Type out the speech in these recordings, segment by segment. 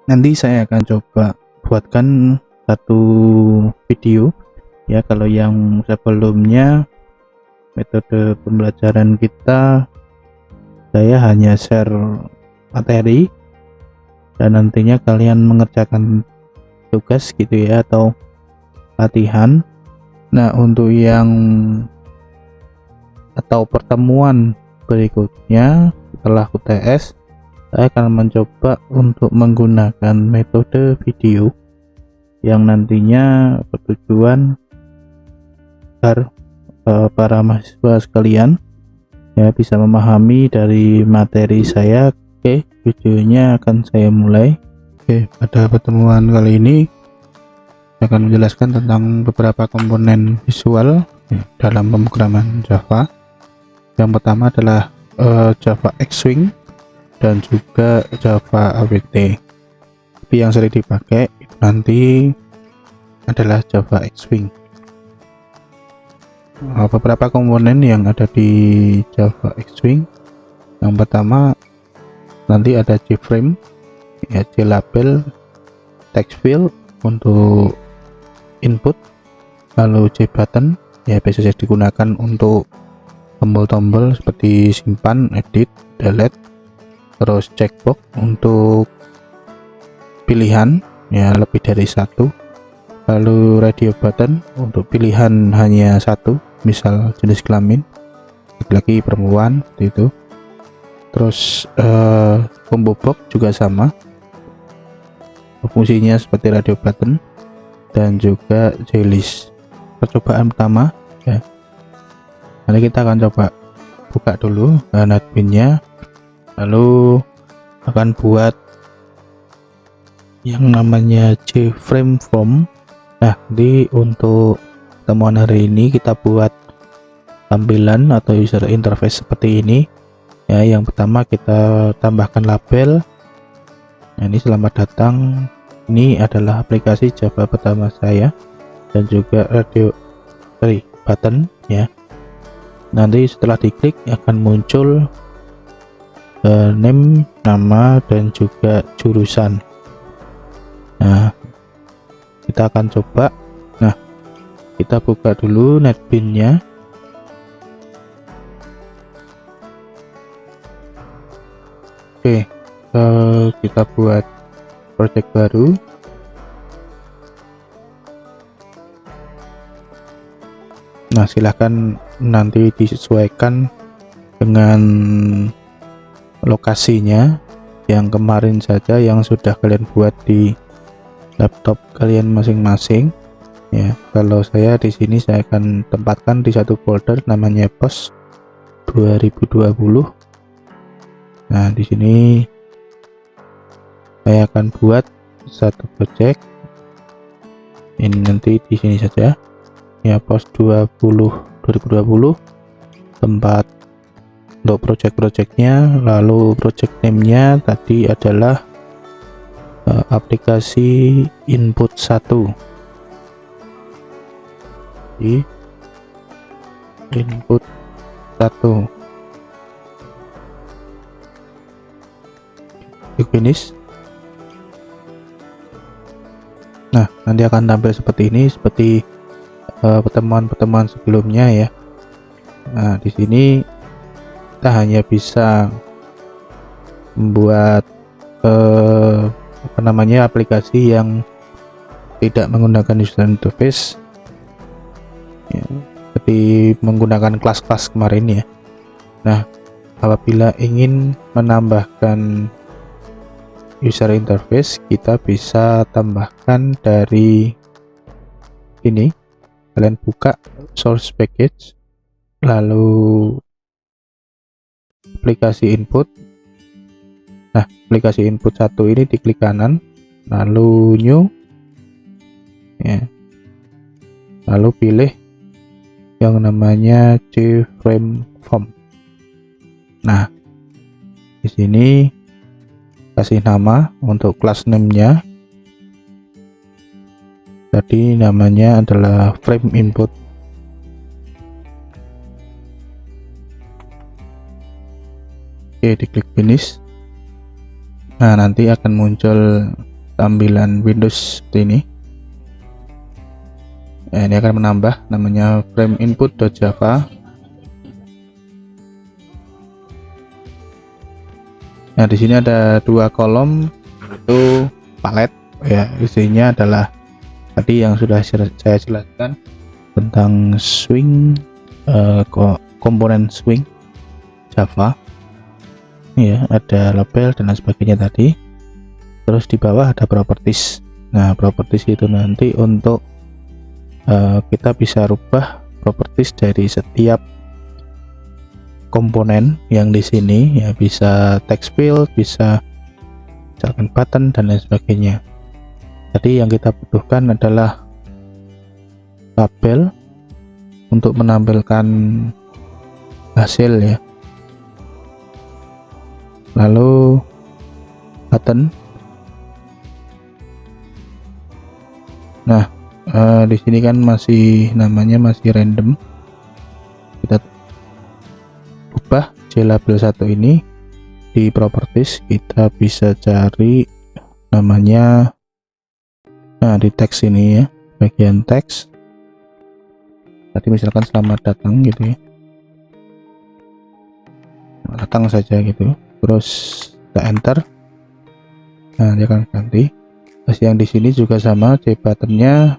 Nanti saya akan coba buatkan satu video ya. Kalau yang sebelumnya metode pembelajaran kita, saya hanya share materi dan nantinya kalian mengerjakan tugas gitu ya, atau latihan. Nah, untuk yang atau pertemuan berikutnya setelah UTS, saya akan mencoba untuk menggunakan metode video yang nantinya bertujuan agar para mahasiswa sekalian ya bisa memahami dari materi saya. Oke, videonya akan saya mulai. Oke, pada pertemuan kali ini saya akan menjelaskan tentang beberapa komponen visual ya, dalam pemrograman Java. Yang pertama adalah Java X-Swing dan juga Java AWT. Tapi yang sering dipakai nanti adalah Java X-Swing. Beberapa komponen yang ada di Java X-Swing, yang pertama nanti ada JFrame ya, JLabel, text field untuk input, lalu JButton ya, biasanya digunakan untuk tombol-tombol seperti simpan, edit, delete, terus checkbox untuk pilihan ya lebih dari satu, lalu radio button untuk pilihan hanya satu, misal jenis kelamin laki-laki, perempuan seperti itu. Terus combo box juga sama, fungsinya seperti radio button, dan juga JList. Percobaan pertama ya, nanti kita akan coba buka dulu netbin-nya, lalu akan buat yang namanya JFrame form. Nah, di untuk pertemuan hari ini kita buat tampilan atau user interface seperti ini ya. Yang pertama kita tambahkan label. Nah, ini selamat datang, ini adalah aplikasi Java pertama saya, dan juga button ya. Nanti setelah diklik akan muncul name, nama, dan juga jurusan. Nah, kita akan coba. Nah, kita buka dulu netbin-nya. Oke, kita buat project baru. Nah, silahkan nanti disesuaikan dengan lokasinya yang kemarin saja yang sudah kalian buat di laptop kalian masing-masing ya. Kalau saya di sini saya akan tempatkan di satu folder namanya POS 2020. Nah, di sini saya akan buat satu project. Ini nanti di sini saja ya, POS 2020 tempat untuk project-projectnya. Lalu project name-nya tadi adalah aplikasi input 1 di input 1. Klik finish. Nah, nanti akan tampil seperti ini, seperti pertemuan-pertemuan sebelumnya ya. Nah, di sini kita hanya bisa membuat aplikasi yang tidak menggunakan user interface ya, seperti menggunakan kelas-kelas kemarin ya. Nah, apabila ingin menambahkan user interface, kita bisa tambahkan dari ini. Kalian buka source package, lalu aplikasi input. Nah, aplikasi input 1 ini diklik kanan, lalu new ya, lalu pilih yang namanya JFrame form. Nah, di sini kasih nama untuk class name-nya. Tadi namanya adalah frame input. Oke, diklik finish. Nah, nanti akan muncul tampilan Windows seperti ini. Ini akan menambah namanya frame input.java. Nah, di sini ada dua kolom, itu palet ya, isinya adalah tadi yang sudah saya jelaskan tentang swing, komponen swing Java ya, ada label dan lain sebagainya tadi. Terus di bawah ada properties. Nah, properties itu nanti untuk kita bisa rubah properties dari setiap komponen yang di sini ya, bisa text field, bisa misalkan button dan lain sebagainya. Jadi yang kita butuhkan adalah label untuk menampilkan hasil ya, lalu button. Nah, di sini kan masih namanya masih random, kita ubah JLabel 1 ini di properties, kita bisa cari namanya, nah di teks ini ya, bagian teks tadi misalkan selamat datang gitu ya, datang saja gitu, terus kita enter. Nah, dia akan ganti. Terus yang di sini juga sama, J buttonnya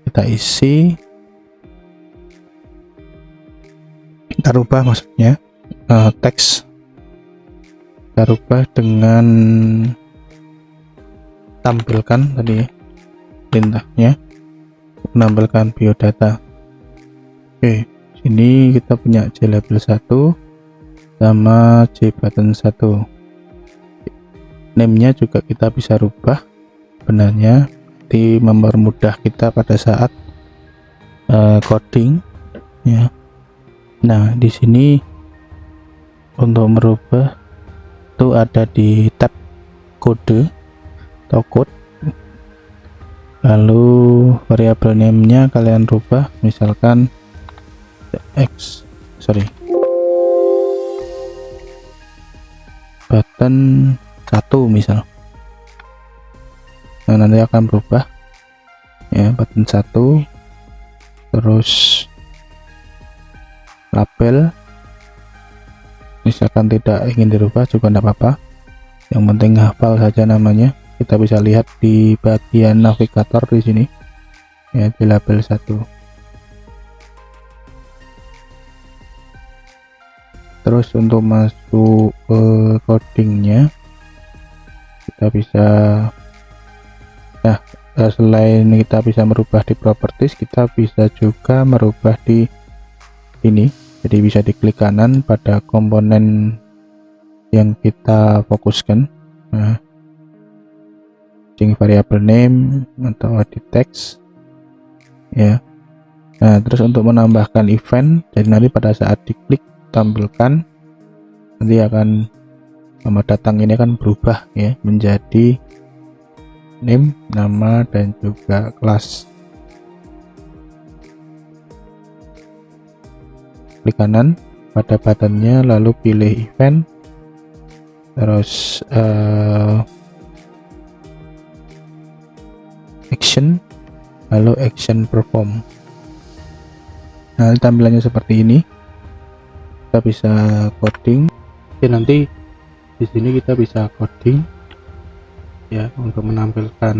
kita isi, kita rubah maksudnya teks, kita rubah dengan tampilkan tadi ya, perintahnya menampilkan biodata. Oke, sini kita punya JLabel 1 sama JButton 1. Name-nya juga kita bisa rubah sebenarnya, mempermudah kita pada saat coding ya. Nah, di sini untuk merubah itu ada di tab kode atau code, lalu variabel name-nya kalian rubah misalkan button 1 misal. Nah, nanti akan berubah ya, button 1, terus label misalkan tidak ingin dirubah juga tidak apa-apa, yang penting hafal saja namanya. Kita bisa lihat di bagian navigator di sini ya, di label 1. Terus untuk masuk ke codingnya kita bisa, nah selain kita bisa merubah di properties, kita bisa juga merubah di ini. Jadi bisa diklik kanan pada komponen yang kita fokuskan. Nah, changing variable name atau edit text ya. Nah, terus untuk menambahkan event, jadi nanti pada saat diklik tampilkan, nanti akan selamat datang ini akan berubah ya menjadi name, nama, dan juga kelas. Klik kanan pada buttonnya, lalu pilih event, terus action, lalu action perform. Nah, tampilannya seperti ini. Kita bisa coding. Oke, nanti di sini kita bisa coding ya untuk menampilkan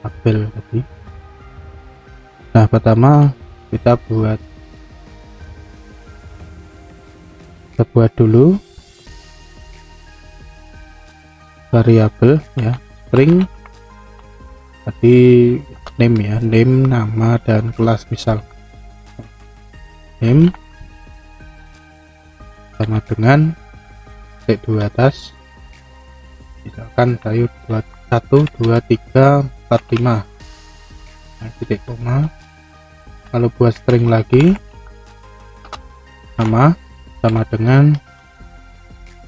label tadi. Nah, pertama kita buat dulu variabel ya, string tadi name ya, name, nama, dan kelas. Misal name sama dengan titik 2 atas, misalkan saya buat 1 2 3 4 5, nah, titik koma, lalu buat string lagi sama dengan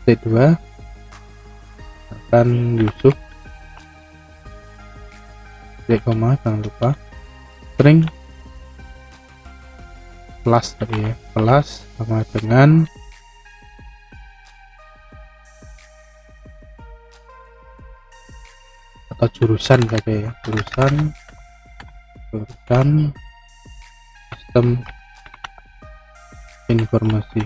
titik 2, misalkan Yusuf, titik koma, jangan lupa string kelas tadi ya, kelas sama dengan atau jurusan saja ya, jurusan sistem informasi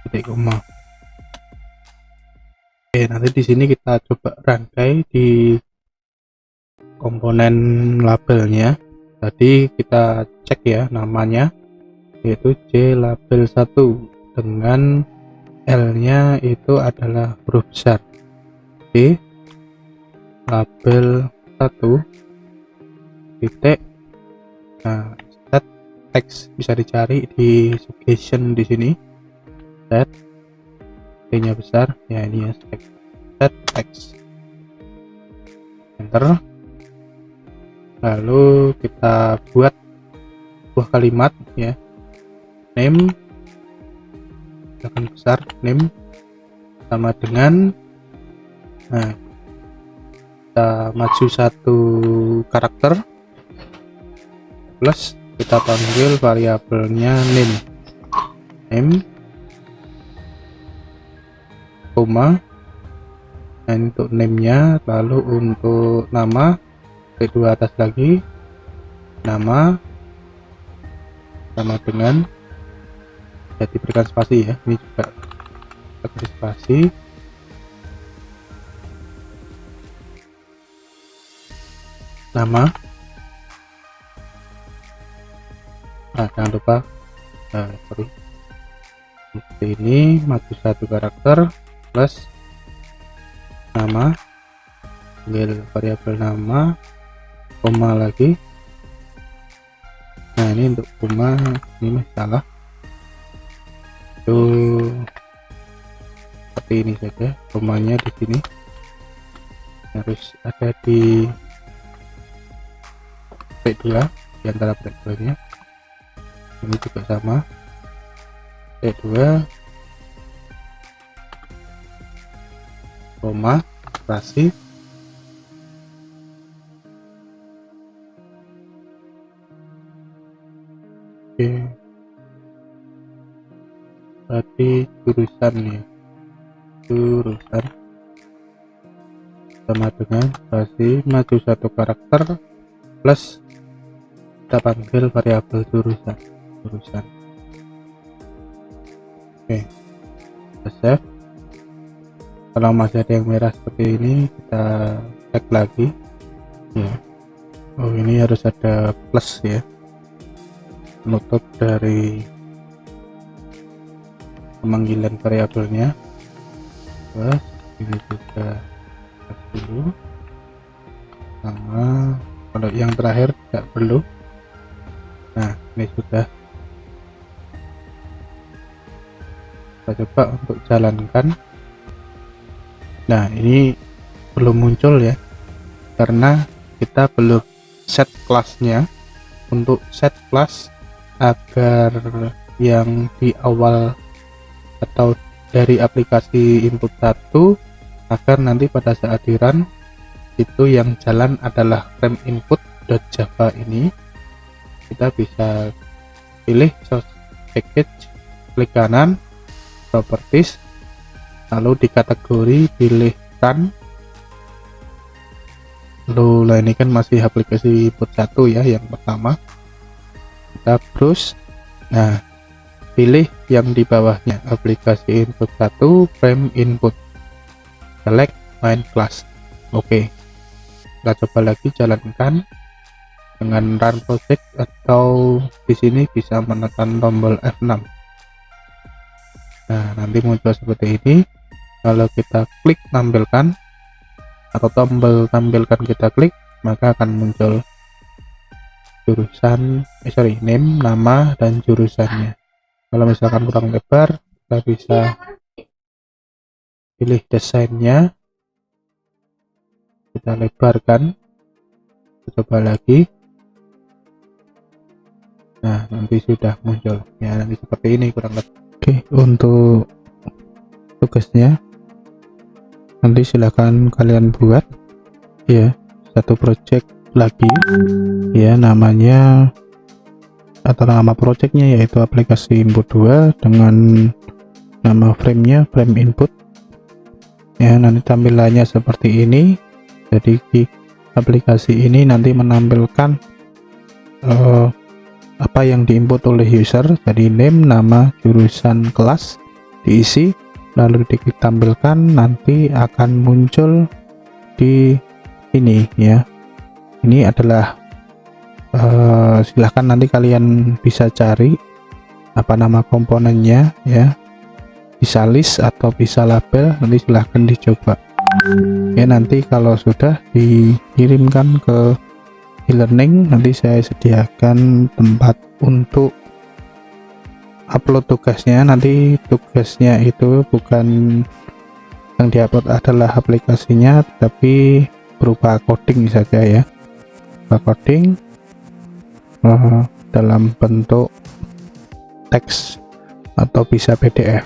titik koma. Oke, nanti di sini kita coba rangkai di komponen labelnya. Tadi kita cek ya namanya, yaitu J label 1 dengan L nya itu adalah huruf besar. J label 1 titik. Nah, set text bisa dicari di suggestion di sini. Set T nya besar ya, ini ya, set text, enter. Lalu kita buat sebuah kalimat ya, name akan besar, name sama dengan, nah kita maju satu karakter plus kita panggil variabelnya name koma. Nah, untuk name nya, lalu untuk nama kedua atas lagi nama sama dengan, ya diberikan spasi ya, ini juga beri spasi, nama. Nah, jangan lupa seperti ini, maju satu karakter plus nama, ambil variabel nama koma lagi. Nah, ini untuk koma ini salah, itu seperti ini saja, komanya di sini harus ada di break 2, di antara break 2 nya. Ini juga sama, break 2 koma spasi. Oke, berarti jurusan ya, jurusan sama dengan spasi maju satu karakter plus kita panggil variabel jurusan. Oke, kita save. Kalau masih ada yang merah seperti ini, kita cek lagi ya. Oh, ini harus ada plus ya, penutup dari pemanggilan variabelnya. Plus ini juga dulu, sama kalau yang terakhir tidak perlu. Nah, ini sudah. Kita coba untuk jalankan. Nah, ini belum muncul ya, karena kita belum set kelasnya. Untuk set kelas agar yang di awal atau dari aplikasi input 1, agar nanti pada saat di run itu yang jalan adalah frame input.java ini, kita bisa pilih source package, klik kanan, properties, lalu di kategori pilih run. Lalu ini kan masih aplikasi input 1 ya, yang pertama kita browse. Nah, pilih yang di bawahnya, aplikasi input 1 frame input, select main class. Oke, kita coba lagi jalankan dengan run project, atau di sini bisa menekan tombol F6. Nah, nanti muncul seperti ini. Kalau kita klik tampilkan atau tombol tampilkan kita klik, maka akan muncul jurusan, name, nama, dan jurusannya. Kalau misalkan kurang lebar, kita bisa pilih desainnya, kita lebarkan, kita coba lagi. Nah, nanti sudah muncul ya, nanti seperti ini kurang lebih. Oke, untuk tugasnya nanti silahkan kalian buat ya, satu project lagi ya, namanya atau nama projectnya yaitu aplikasi input 2 dengan nama framenya frame input ya. Nanti tampilannya seperti ini. Jadi di aplikasi ini nanti menampilkan apa yang diinput oleh user, jadi name, nama, jurusan, kelas diisi, lalu ditampilkan, nanti akan muncul di ini ya. Ini adalah silahkan nanti kalian bisa cari apa nama komponennya ya, bisa list atau bisa label, nanti silahkan dicoba ya. Nanti kalau sudah dikirimkan ke e-learning, nanti saya sediakan tempat untuk upload tugasnya. Nanti tugasnya itu bukan yang diupload adalah aplikasinya, tapi berupa coding saja ya, berupa coding dalam bentuk teks atau bisa PDF.